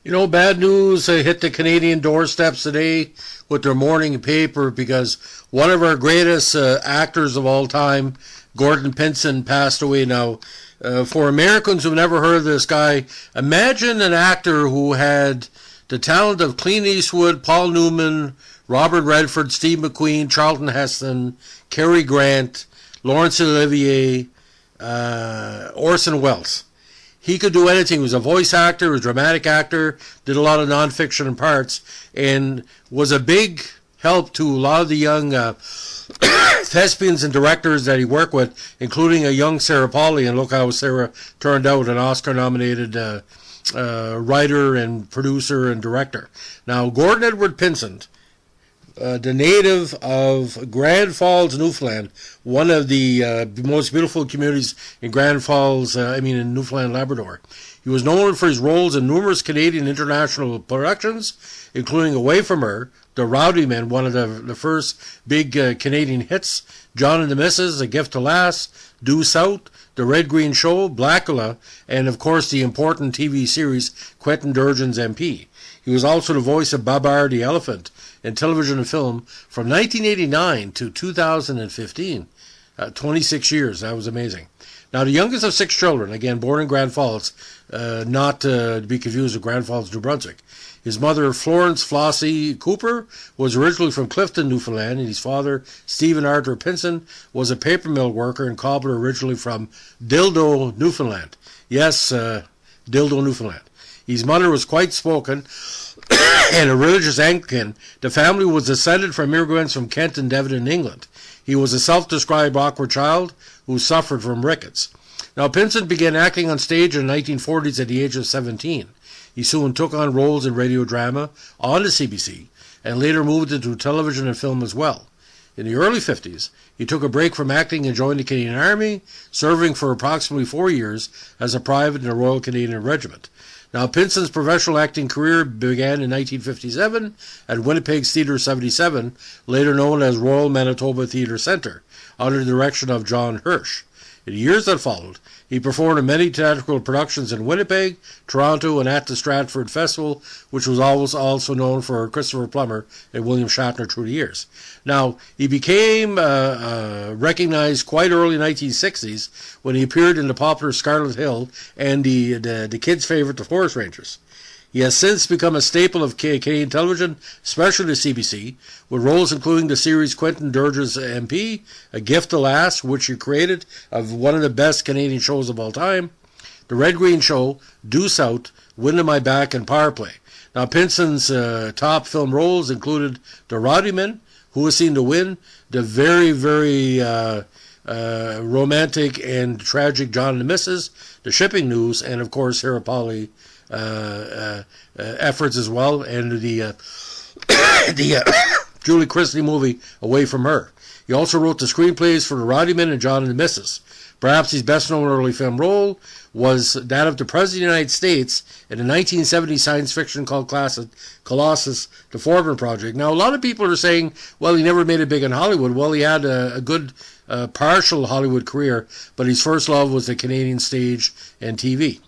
You know, bad news hit the Canadian doorsteps today with their morning paper because one of our greatest actors of all time, Gordon Pinsent, passed away now. For Americans who've never heard of this guy, imagine an actor who had the talent of Clint Eastwood, Paul Newman, Robert Redford, Steve McQueen, Charlton Heston, Cary Grant, Laurence Olivier, Orson Welles. He could do anything. He was a voice actor, a dramatic actor, did a lot of nonfiction parts, and was a big help to a lot of the young thespians and directors that he worked with, including a young Sarah Polley. And look how Sarah turned out, an Oscar-nominated writer and producer and director. Now, Gordon Edward Pinsent, the native of Grand Falls, Newfoundland, one of the most beautiful communities in Grand Falls, in Newfoundland and Labrador. He was known for his roles in numerous Canadian international productions, including Away From Her, The Rowdyman, one of the first big Canadian hits, John and the Missus, A Gift to Lass, Due South, The Red Green Show, Blackula, and of course the important TV series Quentin Durgeon's MP. He was also the voice of Babar the Elephant in television and film from 1989 to 2015. 26 years. That was amazing. Now, the youngest of 6 children, again, born in Grand Falls, not to be confused with Grand Falls, New Brunswick. His mother, Florence Flossie Cooper, was originally from Clifton, Newfoundland, and his father, Stephen Arthur Pinsent, was a paper mill worker and cobbler originally from Dildo, Newfoundland. Yes, Dildo, Newfoundland. His mother was quite spoken and a religious Anglican. The family was descended from immigrants from Kent and Devon in England. He was a self-described awkward child who suffered from rickets. Now, Pinsent began acting on stage in the 1940s at the age of 17. He soon took on roles in radio drama on the CBC and later moved into television and film as well. In the early 50s, he took a break from acting and joined the Canadian Army, serving for approximately 4 years as a private in the Royal Canadian Regiment. Now, Pinsent's professional acting career began in 1957 at Winnipeg's Theatre 77, later known as Royal Manitoba Theatre Centre, under the direction of John Hirsch. In the years that followed, he performed in many theatrical productions in Winnipeg, Toronto, and at the Stratford Festival, which was always also known for Christopher Plummer and William Shatner through the years. Now, he became recognized quite early in the 1960s when he appeared in the popular Scarlet Hill and the kids' favorite, The Forest Rangers. He has since become a staple of Canadian television, especially the CBC, with roles including the series Quentin Durgeon's MP, A Gift to Lass, which he created, of one of the best Canadian shows of all time, The Red Green Show, Due South, Wind in My Back, and Power Play. Now, Pinsent's top film roles included The Rowdyman, Who Was Seen to Win, the very, very romantic and tragic John and the Missus, The Shipping News, and of course Sarah Polley efforts as well, and the Julie Christie movie Away From Her. He also wrote the screenplays for The Rowdyman and John and the Missus. Perhaps his best-known early film role was that of the President of the United States in a 1970 science fiction called Colossus, The Foreman Project. Now, a lot of people are saying, well, he never made it big in Hollywood. Well, he had a good partial Hollywood career, but his first love was the Canadian stage and TV.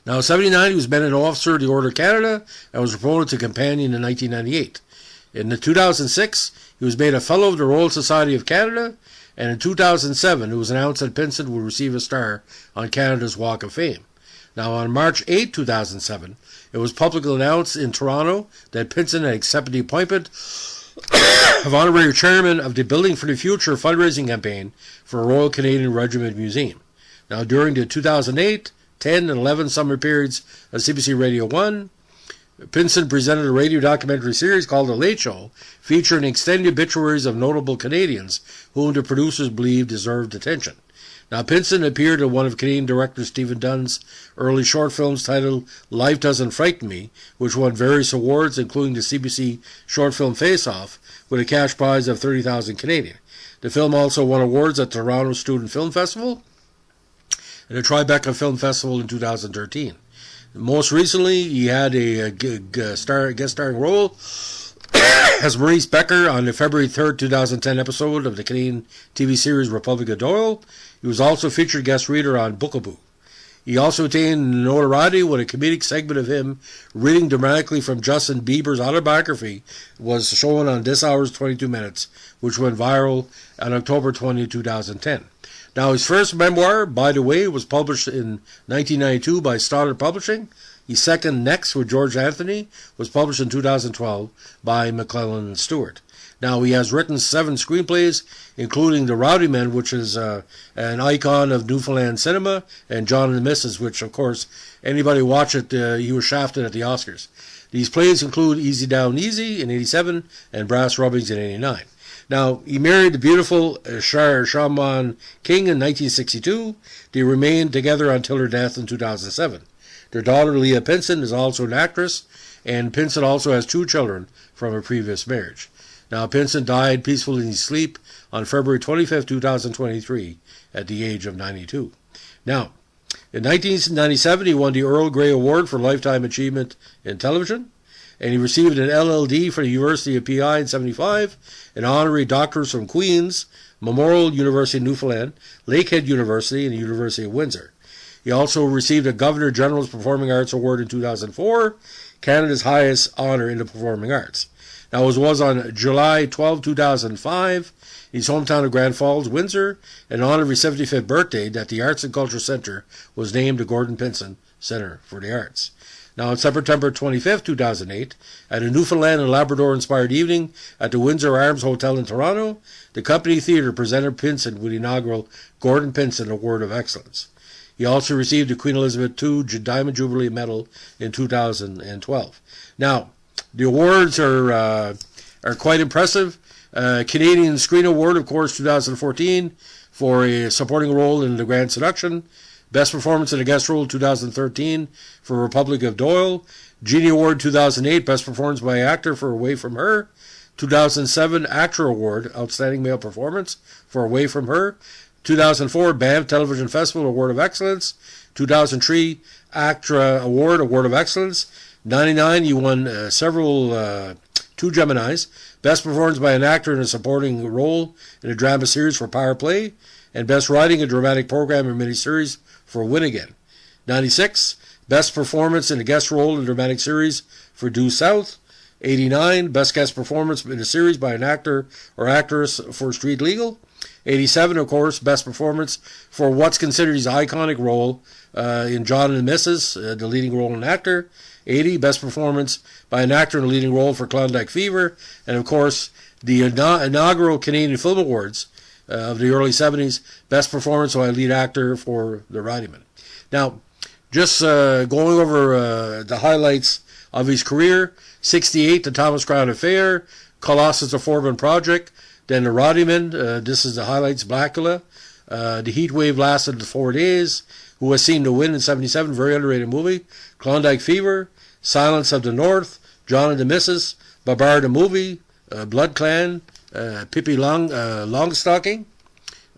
Now, in 1979, he was made an officer of the Order of Canada and was promoted to companion in 1998. In 2006, he was made a Fellow of the Royal Society of Canada, and in 2007, it was announced that Pinsent would receive a star on Canada's Walk of Fame. Now, on March 8, 2007, it was publicly announced in Toronto that Pinsent had accepted the appointment of Honorary Chairman of the Building for the Future fundraising campaign for Royal Canadian Regiment Museum. Now, during the 2008, 10 and 11 summer periods of CBC Radio 1, Pinsent presented a radio documentary series called The Late Show, featuring extended obituaries of notable Canadians whom the producers believed deserved attention. Now, Pinsent appeared in one of Canadian director Stephen Dunn's early short films titled Life Doesn't Frighten Me, which won various awards, including the CBC Short Film Face-Off, with a cash prize of 30,000 Canadian. The film also won awards at the Toronto Student Film Festival and the Tribeca Film Festival in 2013. Most recently, he had a guest starring role as Maurice Becker on the February 3rd, 2010 episode of the Canadian TV series Republic of Doyle. He was also featured guest reader on Bookaboo. He also attained notoriety when a comedic segment of him reading dramatically from Justin Bieber's autobiography was shown on This Hour's 22 Minutes, which went viral on October 20, 2010. Now, his first memoir, By the Way, was published in 1992 by Stoddard Publishing. His second, Next, with George Anthony, was published in 2012 by McClellan and Stewart. Now, he has written 7 screenplays, including The Rowdyman, which is an icon of Newfoundland cinema, and John and the Missus, which, of course, anybody watch it, he was shafted at the Oscars. These plays include Easy Down Easy in 87 and Brass Rubbings in 89. Now, he married the beautiful Shaman King in 1962. They remained together until her death in 2007. Their daughter, Leah Pinsent, is also an actress, and Pinsent also has 2 children from a previous marriage. Now, Pinsent died peacefully in his sleep on February 25, 2023, at the age of 92. Now, in 1997, he won the Earl Grey Award for Lifetime Achievement in Television, and he received an LLD from the University of PI in 75, an honorary doctorate from Queen's, Memorial University of Newfoundland, Lakehead University, and the University of Windsor. He also received a Governor General's Performing Arts Award in 2004, Canada's highest honor in the performing arts. Now, it was on July 12, 2005, in his hometown of Grand Falls, Windsor, in honor of his 75th birthday, that the Arts and Culture Centre was named the Gordon Pinsent Centre for the Arts. Now, on September 25, 2008, at a Newfoundland and Labrador-inspired evening at the Windsor Arms Hotel in Toronto, the Company Theatre presented Pinsent with the inaugural Gordon Pinsent Award of Excellence. He also received the Queen Elizabeth II Diamond Jubilee Medal in 2012. Now, the awards are quite impressive. Canadian Screen Award, of course, 2014, for a supporting role in The Grand Seduction. Best Performance in a Guest Role, 2013, for Republic of Doyle. Genie Award, 2008, Best Performance by Actor for Away From Her. 2007, Actor Award, Outstanding Male Performance for Away From Her. 2004, Banff Television Festival Award of Excellence. 2003, ACTRA Award, Award of Excellence. 99, you won several 2 Geminis. Best Performance by an Actor in a Supporting Role in a Drama Series for Power Play. And Best Writing a Dramatic Program or Miniseries for Win Again. 96, Best Performance in a Guest Role in a Dramatic Series for Due South. 89, Best Guest Performance in a Series by an Actor or Actress for Street Legal. 87, of course, Best Performance for what's considered his iconic role in John and the Missus, the leading role in actor. 80, Best Performance by an Actor in a Leading Role for Klondike Fever. And, of course, the inaugural Canadian Film Awards of the early 70s, Best Performance by a Lead Actor for The Rowdyman. Now, just going over the highlights of his career, 68, The Thomas Crown Affair, Colossus The Forbin Project, then The Rowdyman, this is the highlights, Blackula, The Heat Wave Lasted 4 Days, Who Was Seen to Win in 77, very underrated movie, Klondike Fever, Silence of the North, John and the Missus, Babar the Movie, Blood Clan, Pippi Longstocking,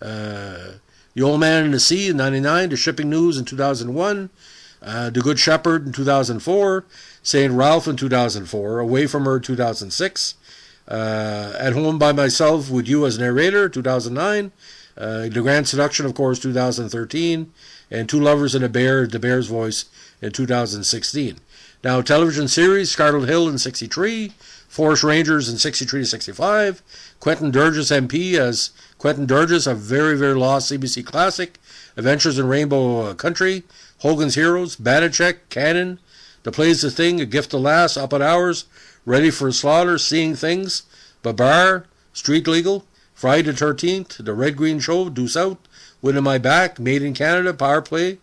The Old Man in the Sea in 99, The Shipping News in 2001, The Good Shepherd in 2004, St. Ralph in 2004, Away From Her 2006, At Home by Myself with You as Narrator 2009, The Grand Seduction, of course, 2013, and Two Lovers and a Bear, The Bear's Voice in 2016. Now, television series, Scarlet Hill in 63, Forest Rangers in 63 to 65, Quentin Durgis MP as Quentin Durgis, a very, very lost CBC classic, Adventures in Rainbow Country, Hogan's Heroes, Banachek, Cannon, The Play's the Thing, A Gift to Last, Up at Hours, Ready for Slaughter, Seeing Things, Babar, Street Legal, Friday the 13th, The Red Green Show, Due South, Wind in My Back, Made in Canada, Power Play,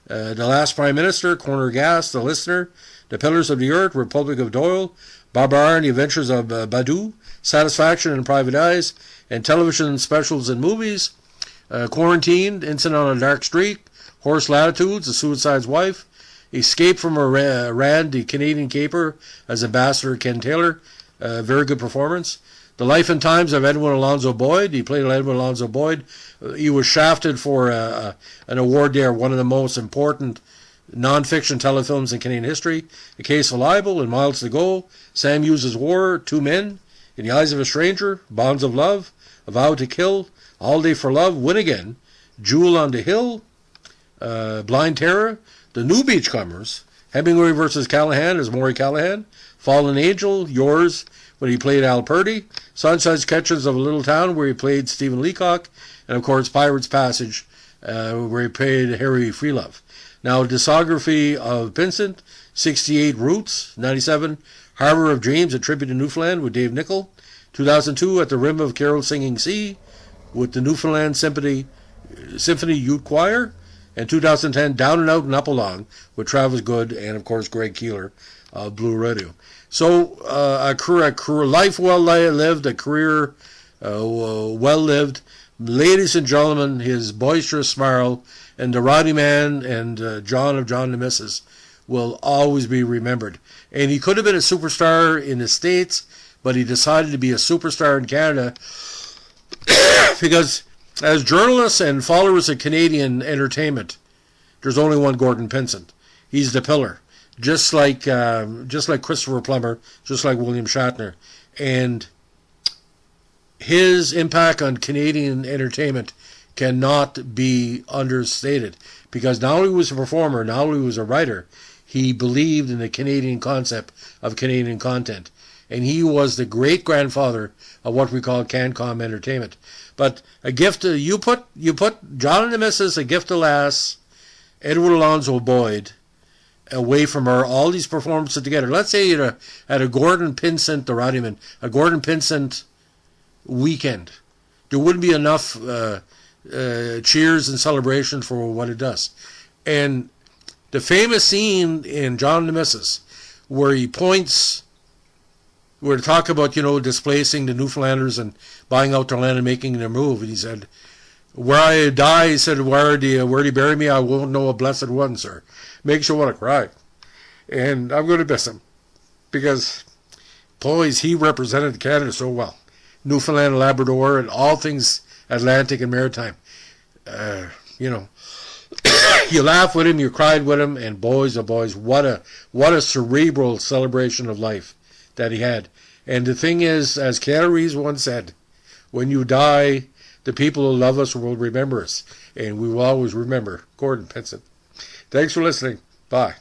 The Last Prime Minister, Corner Gas, The Listener, The Pillars of the Earth, Republic of Doyle, Babar and the Adventures of Badu, Satisfaction and Private Eyes, and television specials and movies, Quarantined, Incident on a Dark Street, Horse Latitudes, The Suicide's Wife, Escape from Iran, The Canadian Caper as Ambassador Ken Taylor, very good performance. The Life and Times of Edwin Alonzo Boyd, he played Edwin Alonzo Boyd. He was shafted for an award there, one of the most important non-fiction telefilms in Canadian history. A Case of Libel, and Miles to Go, Sam Hughes' War, Two Men, In the Eyes of a Stranger, Bonds of Love, A Vow to Kill, All Day for Love, Win Again, Jewel on the Hill, Blind Terror, The New Beachcombers, Hemingway versus Callahan as Maury Callahan, Fallen Angel, Yours, when he played Al Purdy, Sunshine's Kitchens of a Little Town, where he played Stephen Leacock, and of course Pirate's Passage, where he played Harry Freelove. Now, discography of Pinsent, 68 Roots, 97, Harbor of Dreams, a tribute to Newfoundland with Dave Nichol, 2002, At the Rim of Carol Singing Sea, with the Newfoundland Symphony Youth Choir, and 2010, Down and Out and Up Along, with Travis Good and, of course, Greg Keeler of Blue Radio. So, a life well lived, a career well lived. Ladies and gentlemen, his boisterous smile and the Rowdyman and John of John the Missus will always be remembered. And he could have been a superstar in the States, but he decided to be a superstar in Canada because as journalists and followers of Canadian entertainment, there's only one Gordon Pinsent. He's the pillar, just like Christopher Plummer, just like William Shatner, and his impact on Canadian entertainment cannot be understated, because not only was he a performer, not only was he a writer, he believed in the Canadian concept of Canadian content, and he was the great-grandfather of what we call CanCom entertainment. But a gift, you put John and the Missus, A Gift to Lass, Edward Alonzo Boyd, away from her, all these performances together. Let's say you had a Gordon Pinsent, the Rowdyman, a Gordon Pinsent weekend. There wouldn't be enough cheers and celebration for what it does. And the famous scene in John and the Missus, where he points, where to talk about, displacing the Newfoundlanders and buying out their land and making their move. And he said, where I die, he said, where do you bury me? I won't know a blessed one, sir. Makes you want to cry. And I'm going to miss him, because, boys, he represented Canada so well. Newfoundland and Labrador and all things Atlantic and Maritime. You laugh with him, you cried with him, and boys, oh boys, what a cerebral celebration of life that he had. And the thing is, as Keanu Reeves once said, when you die, the people who love us will remember us, and we will always remember Gordon Pinsent. Thanks for listening. Bye.